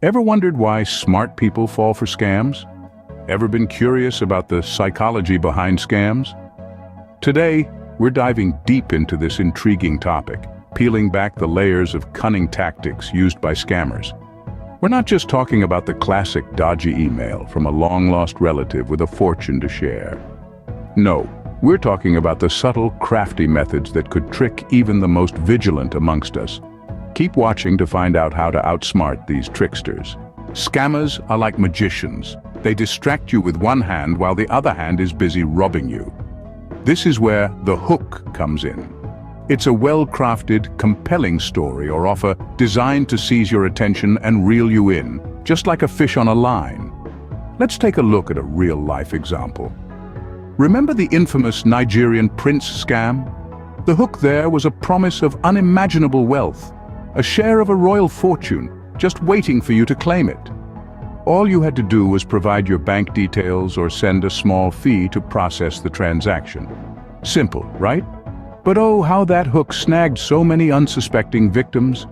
Ever wondered why smart people fall for scams? Ever been curious about the psychology behind scams? Today, we're diving deep into this intriguing topic, peeling back the layers of cunning tactics used by scammers. We're not just talking about the classic dodgy email from a long-lost relative with a fortune to share. No, we're talking about the subtle, crafty methods that could trick even the most vigilant amongst us. Keep watching to find out how to outsmart these tricksters. Scammers are like magicians. They distract you with one hand while the other hand is busy robbing you. This is where the hook comes in. It's a well-crafted, compelling story or offer designed to seize your attention and reel you in, just like a fish on a line. Let's take a look at a real-life example. Remember the infamous Nigerian prince scam? The hook there was a promise of unimaginable wealth, a share of a royal fortune, just waiting for you to claim it. All you had to do was provide your bank details or send a small fee to process the transaction. Simple, right? But oh, how that hook snagged so many unsuspecting victims.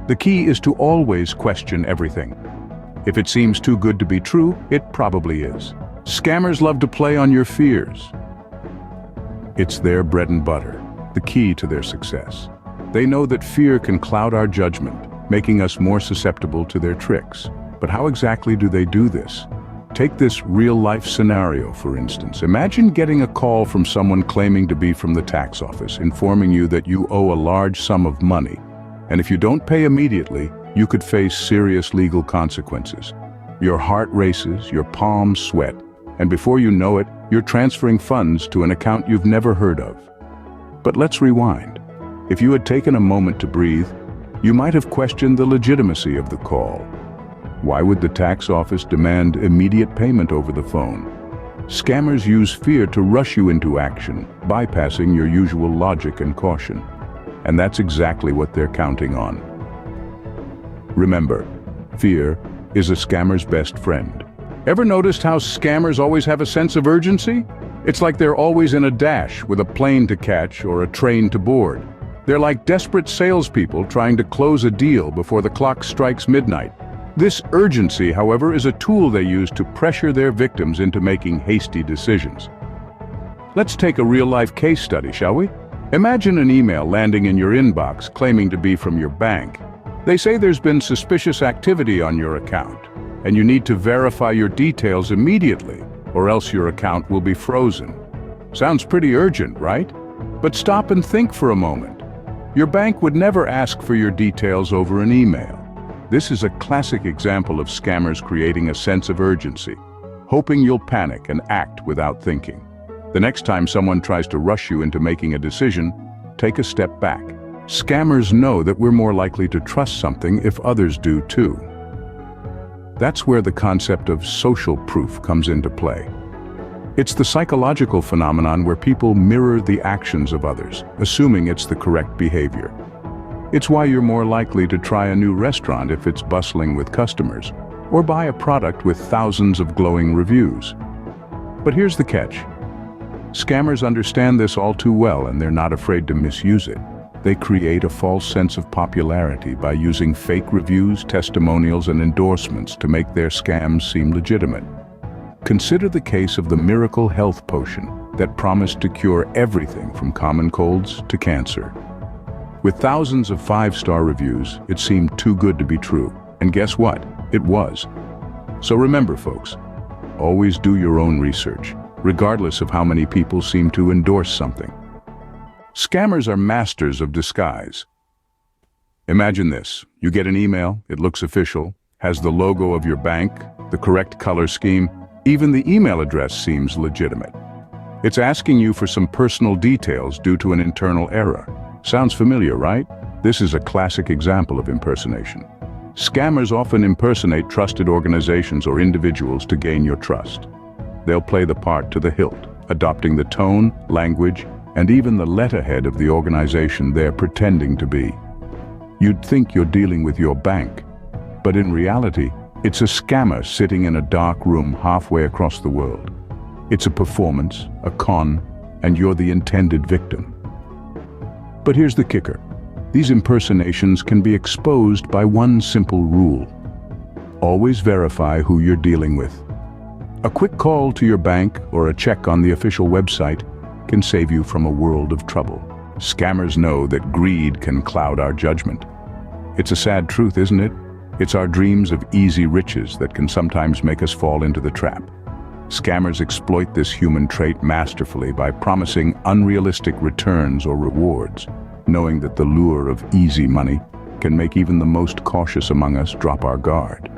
The key is to always question everything. If it seems too good to be true, it probably is. Scammers love to play on your fears. It's their bread and butter, the key to their success. They know that fear can cloud our judgment, making us more susceptible to their tricks. But how exactly do they do this? Take this real-life scenario, for instance. Imagine getting a call from someone claiming to be from the tax office, informing you that you owe a large sum of money, and if you don't pay immediately, you could face serious legal consequences. Your heart races, your palms sweat, and before you know it, you're transferring funds to an account you've never heard of. But let's rewind. If you had taken a moment to breathe, you might have questioned the legitimacy of the call. Why would the tax office demand immediate payment over the phone? Scammers use fear to rush you into action, bypassing your usual logic and caution. And that's exactly what they're counting on. Remember, fear is a scammer's best friend. Ever noticed how scammers always have a sense of urgency? It's like they're always in a dash with a plane to catch or a train to board. They're like desperate salespeople trying to close a deal before the clock strikes midnight. This urgency, however, is a tool they use to pressure their victims into making hasty decisions. Let's take a real-life case study, shall we? Imagine an email landing in your inbox claiming to be from your bank. They say there's been suspicious activity on your account, and you need to verify your details immediately, or else your account will be frozen. Sounds pretty urgent, right? But stop and think for a moment. Your bank would never ask for your details over an email. This is a classic example of scammers creating a sense of urgency, hoping you'll panic and act without thinking. The next time someone tries to rush you into making a decision, take a step back. Scammers know that we're more likely to trust something if others do too. That's where the concept of social proof comes into play. It's the psychological phenomenon where people mirror the actions of others, assuming it's the correct behavior. It's why you're more likely to try a new restaurant if it's bustling with customers, or buy a product with thousands of glowing reviews. But here's the catch. Scammers understand this all too well, and they're not afraid to misuse it. They create a false sense of popularity by using fake reviews, testimonials, and endorsements to make their scams seem legitimate. Consider the case of the miracle health potion that promised to cure everything from common colds to cancer. With thousands of 5-star reviews, it seemed too good to be true. And guess what? It was. So remember, folks, always do your own research, regardless of how many people seem to endorse something. Scammers are masters of disguise. Imagine this. You get an email, it looks official, has the logo of your bank, the correct color scheme, even the email address seems legitimate. It's asking you for some personal details due to an internal error. Sounds familiar, right? This is a classic example of impersonation. Scammers often impersonate trusted organizations or individuals to gain your trust. They'll play the part to the hilt, adopting the tone, language, and even the letterhead of the organization they're pretending to be. You'd think you're dealing with your bank, but in reality, it's a scammer sitting in a dark room halfway across the world. It's a performance, a con, and you're the intended victim. But here's the kicker. These impersonations can be exposed by one simple rule. Always verify who you're dealing with. A quick call to your bank or a check on the official website can save you from a world of trouble. Scammers know that greed can cloud our judgment. It's a sad truth, isn't it? It's our dreams of easy riches that can sometimes make us fall into the trap. Scammers exploit this human trait masterfully by promising unrealistic returns or rewards, knowing that the lure of easy money can make even the most cautious among us drop our guard.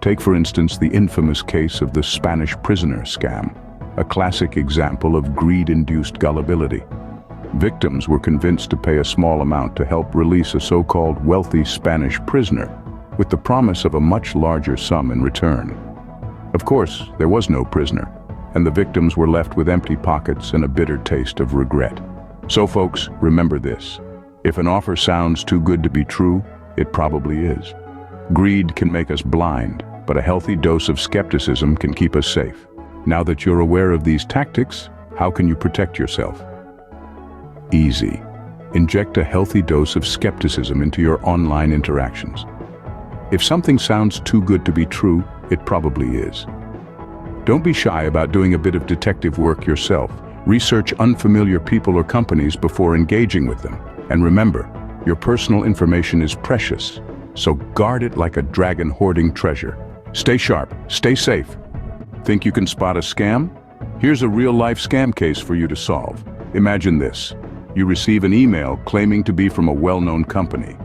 Take, for instance, the infamous case of the Spanish prisoner scam, a classic example of greed-induced gullibility. Victims were convinced to pay a small amount to help release a so-called wealthy Spanish prisoner, with the promise of a much larger sum in return. Of course, there was no prisoner, and the victims were left with empty pockets and a bitter taste of regret. So folks, remember this. If an offer sounds too good to be true, it probably is. Greed can make us blind, but a healthy dose of skepticism can keep us safe. Now that you're aware of these tactics, how can you protect yourself? Easy. Inject a healthy dose of skepticism into your online interactions. If something sounds too good to be true, it probably is. Don't be shy about doing a bit of detective work yourself. Research unfamiliar people or companies before engaging with them. And remember, your personal information is precious, so guard it like a dragon hoarding treasure. Stay sharp, stay safe. Think you can spot a scam? Here's a real-life scam case for you to solve. Imagine this. You receive an email claiming to be from a well-known company.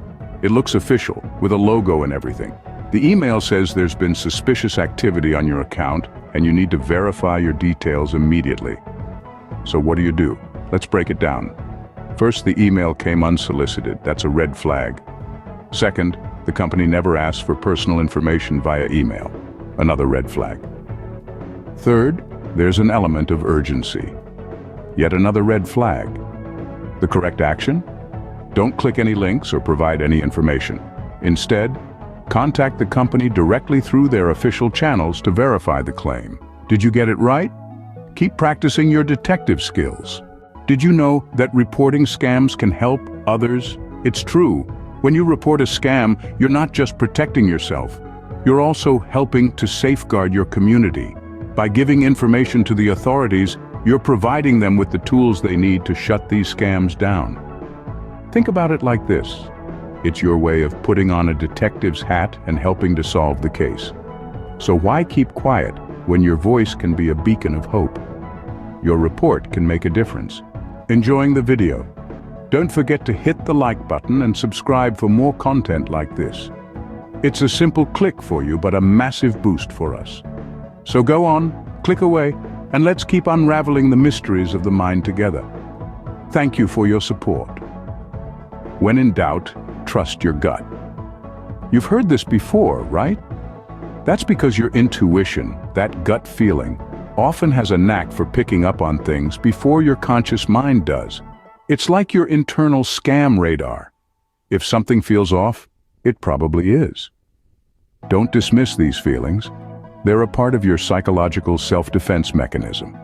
It looks official, with a logo and everything. The email says there's been suspicious activity on your account, and you need to verify your details immediately. So what do? Let's break it down. First, the email came unsolicited. That's a red flag. Second, the company never asks for personal information via email. Another red flag. Third, there's an element of urgency. Yet another red flag. The correct action? Don't click any links or provide any information. Instead, contact the company directly through their official channels to verify the claim. Did you get it right? Keep practicing your detective skills. Did you know that reporting scams can help others? It's true. When you report a scam, you're not just protecting yourself. You're also helping to safeguard your community. By giving information to the authorities, you're providing them with the tools they need to shut these scams down. Think about it like this. It's your way of putting on a detective's hat and helping to solve the case. So why keep quiet when your voice can be a beacon of hope? Your report can make a difference. Enjoying the video? Don't forget to hit the like button and subscribe for more content like this. It's a simple click for you, but a massive boost for us. So go on, click away, and let's keep unraveling the mysteries of the mind together. Thank you for your support. When in doubt, trust your gut. You've heard this before, right? That's because your intuition, that gut feeling, often has a knack for picking up on things before your conscious mind does. It's like your internal scam radar. If something feels off, it probably is. Don't dismiss these feelings. They're a part of your psychological self-defense mechanism.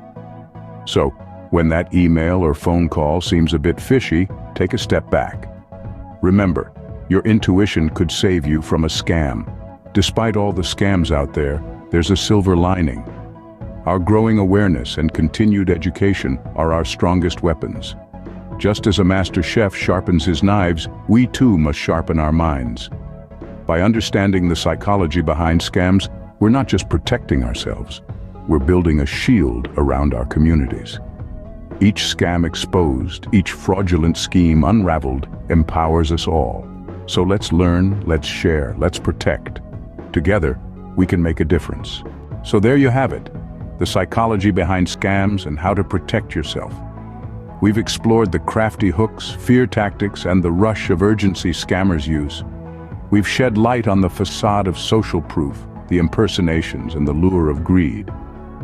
So, when that email or phone call seems a bit fishy, take a step back. Remember, your intuition could save you from a scam. Despite all the scams out there, there's a silver lining. Our growing awareness and continued education are our strongest weapons. Just as a master chef sharpens his knives, we too must sharpen our minds. By understanding the psychology behind scams, we're not just protecting ourselves, we're building a shield around our communities. Each scam exposed, each fraudulent scheme unraveled, empowers us all. So let's learn, let's share, let's protect. Together, we can make a difference. So there you have it, the psychology behind scams and how to protect yourself. We've explored the crafty hooks, fear tactics, and the rush of urgency scammers use. We've shed light on the facade of social proof, the impersonations, and the lure of greed.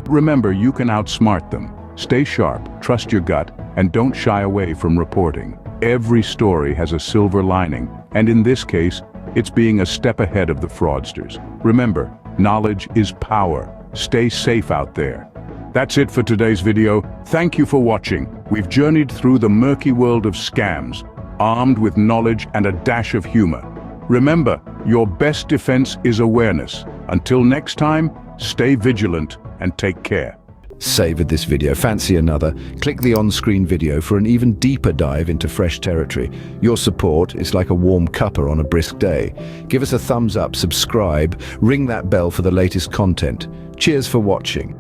Remember, you can outsmart them. Stay sharp, trust your gut, and don't shy away from reporting. Every story has a silver lining, and in this case, it's being a step ahead of the fraudsters. Remember, knowledge is power. Stay safe out there. That's it for today's video. Thank you for watching. We've journeyed through the murky world of scams, armed with knowledge and a dash of humor. Remember, your best defense is awareness. Until next time, stay vigilant and take care. Savored this video? Fancy another? Click the on-screen video for an even deeper dive into fresh territory. Your support is like a warm cuppa on a brisk day. Give us a thumbs up, subscribe, ring that bell for the latest content. Cheers for watching.